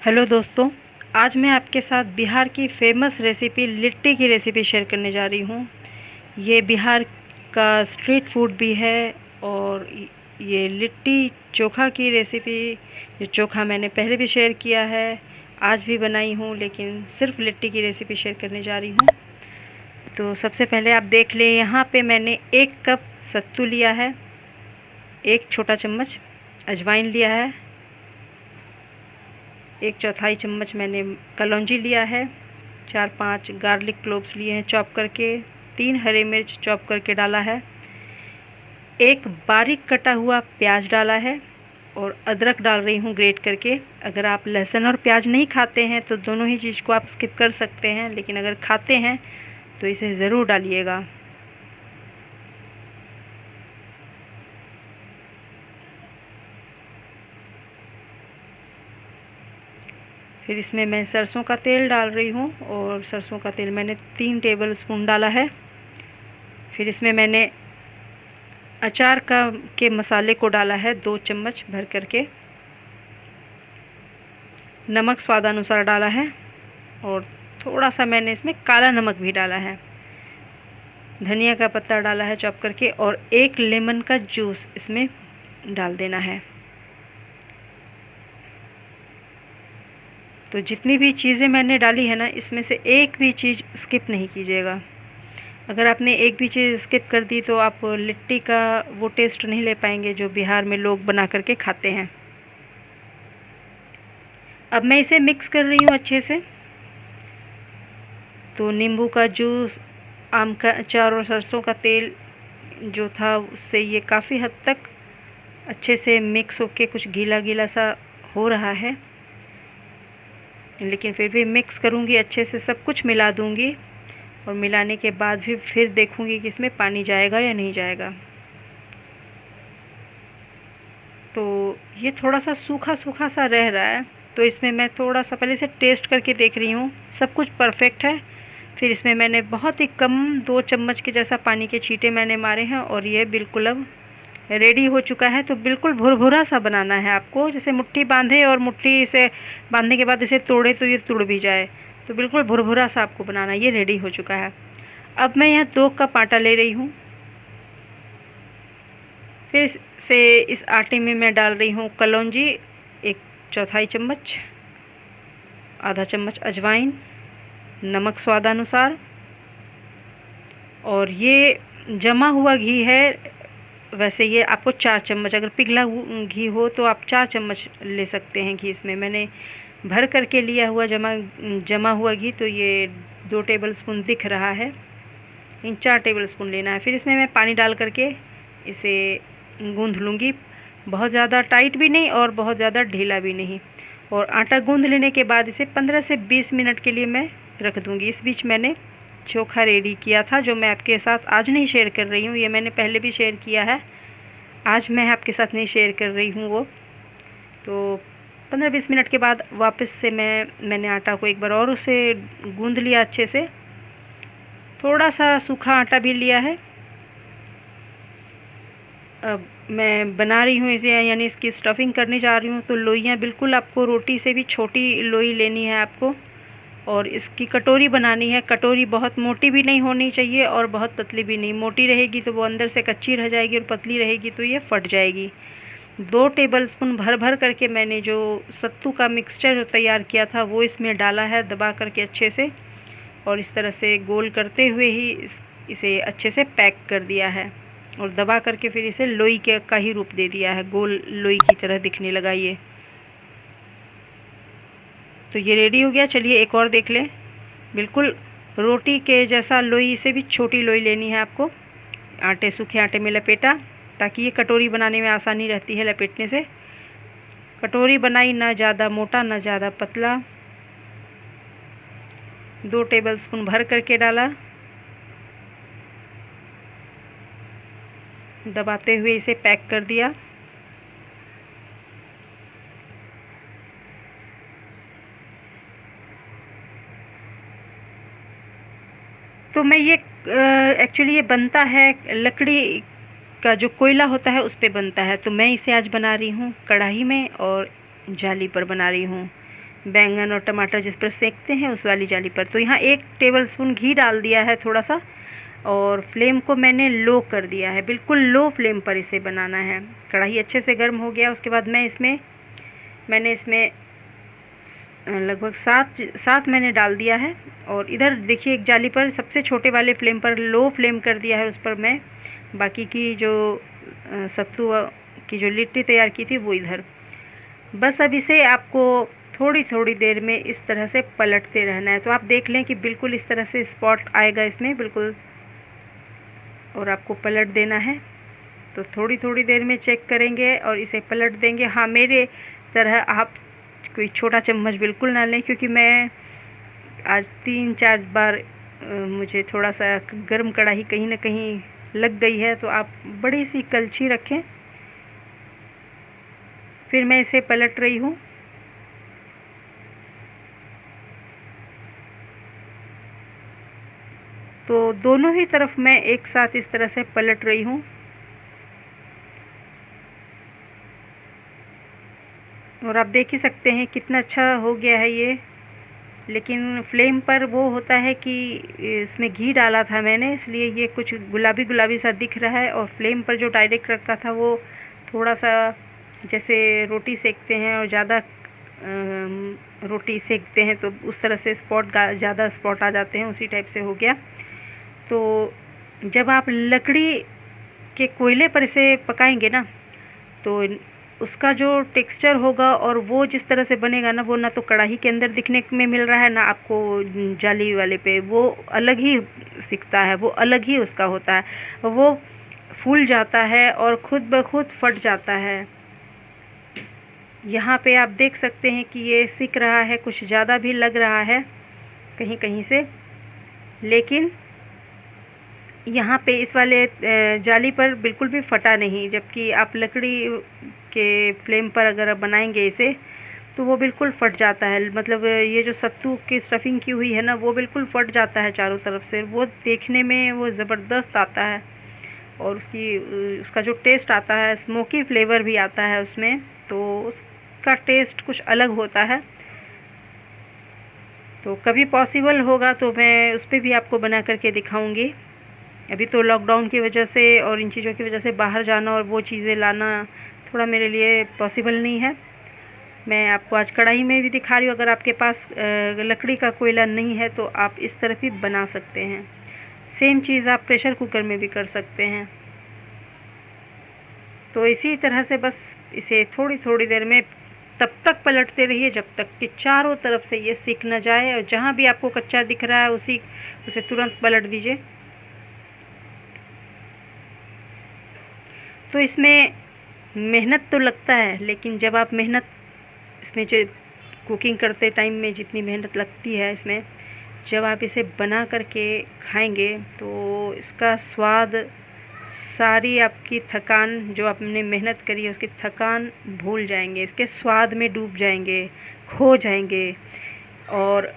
Hello दोस्तों, आज मैं आपके साथ बिहार की फ़ेमस रेसिपी लिट्टी की रेसिपी शेयर करने जा रही हूँ। ये बिहार का स्ट्रीट फूड भी है और ये लिट्टी चोखा की रेसिपी, ये चोखा मैंने पहले भी शेयर किया है, आज भी बनाई हूँ, लेकिन सिर्फ लिट्टी की रेसिपी शेयर करने जा रही हूँ। तो सबसे पहले आप देख लें, यहाँ पे मैंने 1 कप सत्तू लिया है, 1 छोटा चम्मच अजवाइन लिया है, 1/4 चम्मच मैंने कलौंजी लिया है, 4-5 गार्लिक क्लोव्स लिए हैं चॉप करके, 3 हरे मिर्च चॉप करके डाला है, 1 बारीक कटा हुआ प्याज डाला है और अदरक डाल रही हूँ ग्रेट करके। अगर आप लहसुन और प्याज नहीं खाते हैं तो दोनों ही चीज़ को आप स्किप कर सकते हैं, लेकिन अगर खाते हैं तो इसे ज़रूर डालिएगा। फिर इसमें मैं सरसों का तेल डाल रही हूँ और सरसों का तेल मैंने 3 टेबल स्पून डाला है। फिर इसमें मैंने अचार के मसाले को डाला है 2 चम्मच भर करके, नमक स्वादानुसार डाला है और थोड़ा सा मैंने इसमें काला नमक भी डाला है, धनिया का पत्ता डाला है चॉप करके और 1 लेमन का जूस इसमें डाल देना है। तो जितनी भी चीज़ें मैंने डाली है ना, इसमें से एक भी चीज़ स्किप नहीं कीजिएगा। अगर आपने एक भी चीज़ स्किप कर दी तो आप लिट्टी का वो टेस्ट नहीं ले पाएंगे जो बिहार में लोग बना करके खाते हैं। अब मैं इसे मिक्स कर रही हूँ अच्छे से। तो नींबू का जूस, आम का अचार और सरसों का तेल जो था उससे ये काफ़ी हद तक अच्छे से मिक्स होके कुछ गीला गीला सा हो रहा है, लेकिन फिर भी मिक्स करूँगी अच्छे से, सब कुछ मिला दूँगी और मिलाने के बाद भी फिर देखूँगी कि इसमें पानी जाएगा या नहीं जाएगा। तो ये थोड़ा सा सूखा सूखा सा रह रहा है, तो इसमें मैं थोड़ा सा पहले से टेस्ट करके देख रही हूँ, सब कुछ परफेक्ट है। फिर इसमें मैंने बहुत ही कम 2 चम्मच के जैसा पानी के छींटे मैंने मारे हैं और ये बिल्कुल अब रेडी हो चुका है। तो बिल्कुल भुरभुरा सा बनाना है आपको, जैसे मुट्ठी बांधे और मुट्ठी से बांधने के बाद इसे तोड़े तो ये तुड़ भी जाए, तो बिल्कुल भुरभुरा सा आपको बनाना है। ये रेडी हो चुका है। अब मैं यहाँ 2 कप आटा ले रही हूँ। फिर से इस आटे में मैं डाल रही हूँ कलौंजी 1/4 चम्मच, आधा चम्मच अजवाइन, नमक स्वादानुसार और ये जमा हुआ घी है। वैसे ये आपको 4 चम्मच, अगर पिघला घी हो तो आप 4 चम्मच ले सकते हैं घी। इसमें मैंने भर करके लिया हुआ जमा हुआ घी, तो ये 2 टेबलस्पून दिख रहा है, इन 4 टेबलस्पून लेना है। फिर इसमें मैं पानी डाल करके इसे गूँध लूँगी, बहुत ज़्यादा टाइट भी नहीं और बहुत ज़्यादा ढीला भी नहीं। और आटा गूँध लेने के बाद इसे 15 से 20 मिनट के लिए मैं रख दूँगी। इस बीच मैंने चोखा रेडी किया था, जो मैं आपके साथ आज नहीं शेयर कर रही हूँ, ये मैंने पहले भी शेयर किया है, आज मैं आपके साथ नहीं शेयर कर रही हूँ वो। तो 15-20 मिनट के बाद वापस से मैंने आटा को एक बार और उसे गूँध लिया अच्छे से, थोड़ा सा सूखा आटा भी लिया है। अब मैं बना रही हूँ इसे, यानी इसकी स्टफिंग करने जा रही हूँ। तो लोइयाँ बिल्कुल आपको रोटी से भी छोटी लोई लेनी है आपको, और इसकी कटोरी बनानी है। कटोरी बहुत मोटी भी नहीं होनी चाहिए और बहुत पतली भी नहीं। मोटी रहेगी तो वो अंदर से कच्ची रह जाएगी और पतली रहेगी तो ये फट जाएगी। 2 टेबलस्पून भर भर करके मैंने जो सत्तू का मिक्सचर जो तैयार किया था वो इसमें डाला है, दबा करके अच्छे से, और इस तरह से गोल करते हुए ही इसे अच्छे से पैक कर दिया है और दबा करके फिर इसे लोई का ही रूप दे दिया है, गोल लोई की तरह दिखने लगा ये। तो ये रेडी हो गया। चलिए एक और देख लें। बिल्कुल रोटी के जैसा लोई से भी छोटी लोई लेनी है आपको। सूखे आटे में लपेटा, ताकि ये कटोरी बनाने में आसानी रहती है लपेटने से। कटोरी बनाई, ना ज़्यादा मोटा ना ज़्यादा पतला। 2 टेबलस्पून भर करके डाला, दबाते हुए इसे पैक कर दिया। तो मैं ये एक्चुअली ये बनता है लकड़ी का, जो कोयला होता है उस पे बनता है। तो मैं इसे आज बना रही हूँ कढ़ाई में और जाली पर बना रही हूँ। बैंगन और टमाटर जिस पर सेकते हैं उस वाली जाली पर। तो यहाँ 1 टेबलस्पून घी डाल दिया है थोड़ा सा, और फ्लेम को मैंने लो कर दिया है, बिल्कुल लो फ्लेम पर इसे बनाना है। कढ़ाई अच्छे से गर्म हो गया, उसके बाद मैंने इसमें लगभग 7 मैंने डाल दिया है। और इधर देखिए एक जाली पर सबसे छोटे वाले फ्लेम पर लो फ्लेम कर दिया है, उस पर मैं बाकी की जो सत्तू की जो लिट्टी तैयार की थी वो इधर। बस अब इसे आपको थोड़ी थोड़ी देर में इस तरह से पलटते रहना है। तो आप देख लें कि बिल्कुल इस तरह से स्पॉट आएगा इसमें बिल्कुल, और आपको पलट देना है। तो थोड़ी थोड़ी देर में चेक करेंगे और इसे पलट देंगे। हाँ, मेरे तरह आप कोई छोटा चम्मच बिल्कुल ना लें, क्योंकि मैं आज 3-4 बार मुझे थोड़ा सा गर्म कढ़ाई कहीं ना कहीं लग गई है। तो आप बड़ी सी कलछी रखें। फिर मैं इसे पलट रही हूँ। तो दोनों ही तरफ मैं एक साथ इस तरह से पलट रही हूँ। और आप देख ही सकते हैं कितना अच्छा हो गया है ये। लेकिन फ्लेम पर वो होता है कि इसमें घी डाला था मैंने, इसलिए ये कुछ गुलाबी गुलाबी सा दिख रहा है। और फ्लेम पर जो डायरेक्ट रखा था वो थोड़ा सा जैसे रोटी सेकते हैं और ज़्यादा रोटी सेकते हैं तो उस तरह से ज़्यादा स्पॉट आ जाते हैं, उसी टाइप से हो गया। तो जब आप लकड़ी के कोयले पर इसे पकाएंगे ना, तो उसका जो टेक्सचर होगा और वो जिस तरह से बनेगा ना, वो ना तो कढ़ाई के अंदर दिखने में मिल रहा है ना आपको जाली वाले पे, वो अलग ही सिकता है, वो अलग ही उसका होता है। वो फूल जाता है और खुद ब खुद फट जाता है। यहाँ पे आप देख सकते हैं कि ये सिक रहा है, कुछ ज़्यादा भी लग रहा है कहीं कहीं से, लेकिन यहाँ पे इस वाले जाली पर बिल्कुल भी फटा नहीं। जबकि आप लकड़ी के फ्लेम पर अगर आप बनाएंगे इसे तो वो बिल्कुल फट जाता है। मतलब ये जो सत्तू की स्टफिंग की हुई है ना, वो बिल्कुल फट जाता है चारों तरफ से। वो देखने में वो ज़बरदस्त आता है, और उसका जो टेस्ट आता है, स्मोकी फ्लेवर भी आता है उसमें, तो उसका टेस्ट कुछ अलग होता है। तो कभी पॉसिबल होगा तो मैं उस पर भी आपको बना करके दिखाऊंगी। अभी तो लॉकडाउन की वजह से और इन चीज़ों की वजह से बाहर जाना और वो चीज़ें लाना थोड़ा मेरे लिए पॉसिबल नहीं है। मैं आपको आज कढ़ाई में भी दिखा रही हूँ। अगर आपके पास लकड़ी का कोयला नहीं है तो आप इस तरह भी बना सकते हैं। सेम चीज़ आप प्रेशर कुकर में भी कर सकते हैं। तो इसी तरह से बस इसे थोड़ी थोड़ी देर में तब तक पलटते रहिए जब तक कि चारों तरफ से ये सिक न जाए, और जहाँ भी आपको कच्चा दिख रहा है उसे तुरंत पलट दीजिए। तो इसमें मेहनत तो लगता है, लेकिन जब आप मेहनत इसमें जो कुकिंग करते टाइम में जितनी मेहनत लगती है इसमें, जब आप इसे बना करके खाएंगे तो इसका स्वाद, सारी आपकी थकान जो आपने मेहनत करी है उसकी थकान भूल जाएंगे, इसके स्वाद में डूब जाएंगे, खो जाएंगे। और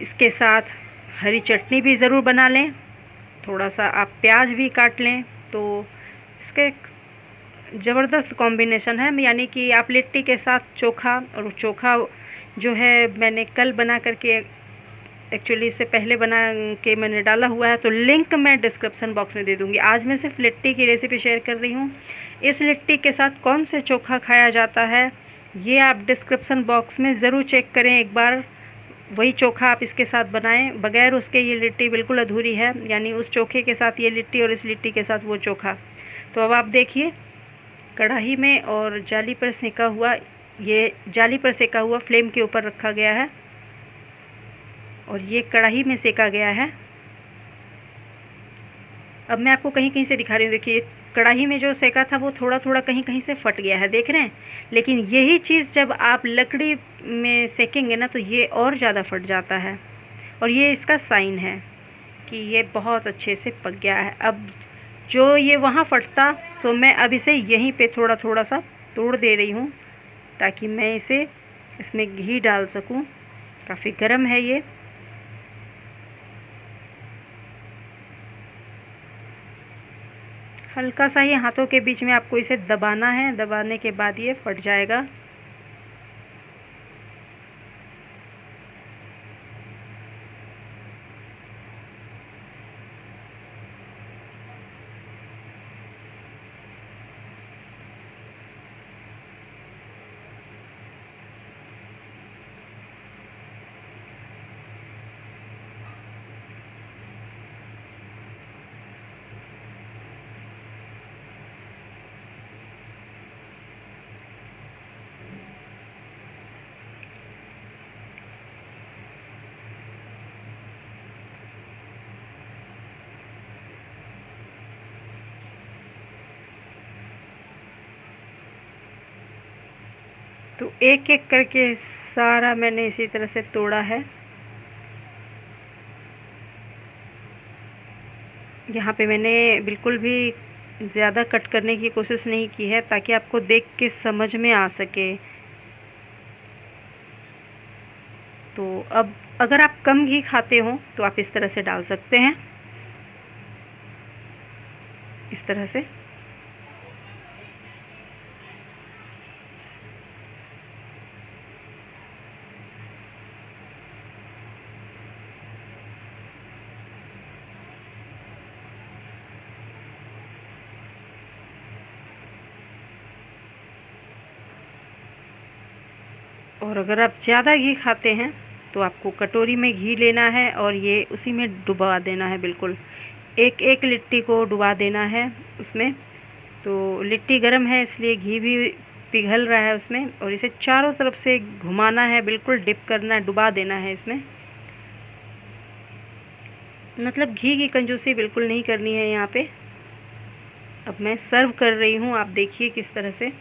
इसके साथ हरी चटनी भी ज़रूर बना लें, थोड़ा सा आप प्याज भी काट लें, तो इसका एक ज़बरदस्त कॉम्बिनेशन है। यानी कि आप लिट्टी के साथ चोखा, और चोखा जो है मैंने कल बना करके, एक्चुअली इससे पहले बना के मैंने डाला हुआ है, तो लिंक मैं डिस्क्रिप्शन बॉक्स में दे दूँगी। आज मैं सिर्फ लिट्टी की रेसिपी शेयर कर रही हूँ। इस लिट्टी के साथ कौन से चोखा खाया जाता है ये आप डिस्क्रिप्शन बॉक्स में ज़रूर चेक करें एक बार। वही चोखा आप इसके साथ बनाएं, बगैर उसके ये लिट्टी बिल्कुल अधूरी है। यानी उस चोखे के साथ ये लिट्टी और इस लिट्टी के साथ वो चोखा। तो अब आप देखिए कढ़ाई में और जाली पर सेका हुआ, ये जाली पर सेका हुआ फ्लेम के ऊपर रखा गया है और ये कढ़ाई में सेका गया है। अब मैं आपको कहीं कहीं से दिखा रही हूँ। देखिए कढ़ाई में जो सेका था वो थोड़ा थोड़ा कहीं कहीं से फट गया है, देख रहे हैं। लेकिन यही चीज़ जब आप लकड़ी में सेकेंगे ना तो ये और ज़्यादा फट जाता है, और ये इसका साइन है कि ये बहुत अच्छे से पक गया है। अब जो ये वहाँ फटता, सो मैं अब इसे यहीं पे थोड़ा थोड़ा सा तोड़ दे रही हूँ ताकि मैं इसमें घी डाल सकूँ। काफ़ी गर्म है ये। हल्का सा ही हाथों के बीच में आपको इसे दबाना है, दबाने के बाद ये फट जाएगा। तो एक एक करके सारा मैंने इसी तरह से तोड़ा है। यहाँ पे मैंने बिल्कुल भी ज़्यादा कट करने की कोशिश नहीं की है, ताकि आपको देख के समझ में आ सके। तो अब अगर आप कम घी खाते हो तो आप इस तरह से डाल सकते हैं, इस तरह से। और अगर आप ज़्यादा घी खाते हैं तो आपको कटोरी में घी लेना है और ये उसी में डुबा देना है, बिल्कुल एक एक लिट्टी को डुबा देना है उसमें। तो लिट्टी गर्म है इसलिए घी भी पिघल रहा है उसमें, और इसे चारों तरफ से घुमाना है, बिल्कुल डिप करना है, डुबा देना है इसमें। मतलब घी की कंजूसी बिल्कुल नहीं करनी है यहाँ पे। अब मैं सर्व कर रही हूँ, आप देखिए किस तरह से,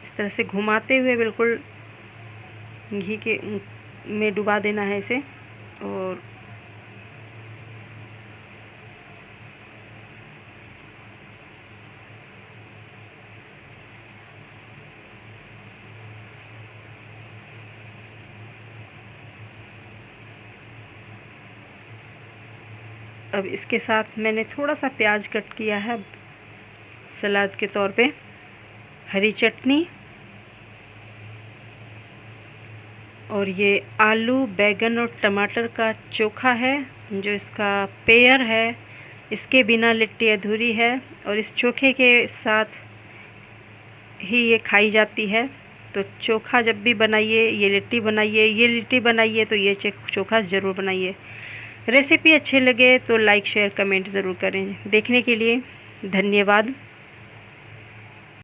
इस तरह से घुमाते हुए बिल्कुल घी के में डुबा देना है इसे। और अब इसके साथ मैंने थोड़ा सा प्याज कट किया है सलाद के तौर पे, हरी चटनी, और ये आलू बैगन और टमाटर का चोखा है जो इसका पेयर है। इसके बिना लिट्टी अधूरी है, और इस चोखे के साथ ही ये खाई जाती है। तो चोखा जब भी बनाइए, ये लिट्टी बनाइए, ये लिट्टी बनाइए तो ये चोखा ज़रूर बनाइए। रेसिपी अच्छे लगे तो लाइक शेयर कमेंट ज़रूर करें। देखने के लिए धन्यवाद।